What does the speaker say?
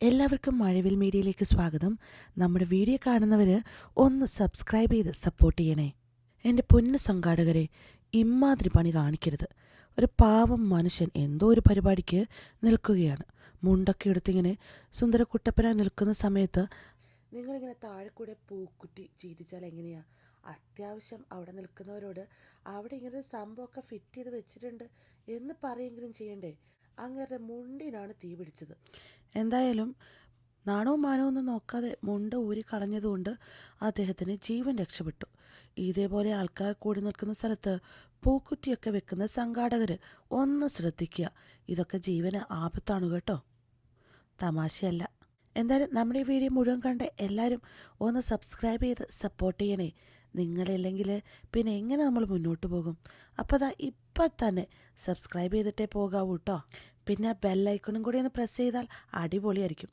എല്ലാവർക്കും മഴവിൽ മീഡിയയിലേക്ക് സ്വാഗതം. നമ്മുടെ വീഡിയോ കാണുന്നവർ ഒന്ന് സബ്സ്ക്രൈബ് ചെയ്ത് സപ്പോർട്ട് ചെയ്യണേ. എൻ്റെ പൊന്നു സംഘാടകരെ, ഇമ്മാതിരി പണി കാണിക്കരുത്. ഒരു പാവം മനുഷ്യൻ എന്തോ ഒരു പരിപാടിക്ക് നിൽക്കുകയാണ്. മുണ്ടൊക്കെ എടുത്തിങ്ങനെ സുന്ദരക്കുട്ടപ്പനായി നിൽക്കുന്ന സമയത്ത് നിങ്ങളിങ്ങനെ താഴെ കൂടെ പൂക്കുറ്റി ചീറ്റിച്ചാൽ എങ്ങനെയാ? അത്യാവശ്യം അവിടെ നിൽക്കുന്നവരോട് അവിടെ ഇങ്ങനെ ഒരു സംഭവമൊക്കെ ഫിറ്റ് ചെയ്ത് വെച്ചിട്ടുണ്ട് എന്ന് പറയെങ്കിലും ചെയ്യണ്ടേ? അങ്ങേരുടെ മുണ്ടിനാണ് തീ പിടിച്ചത്. എന്തായാലും നാണവും മാനവും ഒന്നും നോക്കാതെ മുണ്ട ഊരി കളഞ്ഞതുകൊണ്ട് അദ്ദേഹത്തിന് ജീവൻ രക്ഷപ്പെട്ടു. ഇതേപോലെ ആൾക്കാർ കൂടി നിൽക്കുന്ന സ്ഥലത്ത് പൂക്കുറ്റിയൊക്കെ വെക്കുന്ന സംഘാടകർ ഒന്ന് ശ്രദ്ധിക്കുക. ഇതൊക്കെ ജീവന് ആപത്താണ് കേട്ടോ, തമാശയല്ല. എന്തായാലും നമ്മുടെ ഈ വീഡിയോ മുഴുവൻ കണ്ട് എല്ലാവരും ഒന്ന് സബ്സ്ക്രൈബ് ചെയ്ത് സപ്പോർട്ട് ചെയ്യണേ. നിങ്ങളില്ലെങ്കിൽ പിന്നെ എങ്ങനെ നമ്മൾ മുന്നോട്ട് പോകും? അപ്പോൾ ഇപ്പം തന്നെ സബ്സ്ക്രൈബ് ചെയ്തിട്ടേ പോകാവൂ കേട്ടോ. പിന്നെ ബെല്ലൈക്കണും കൂടി ഒന്ന് പ്രസ് ചെയ്താൽ അടിപൊളിയായിരിക്കും.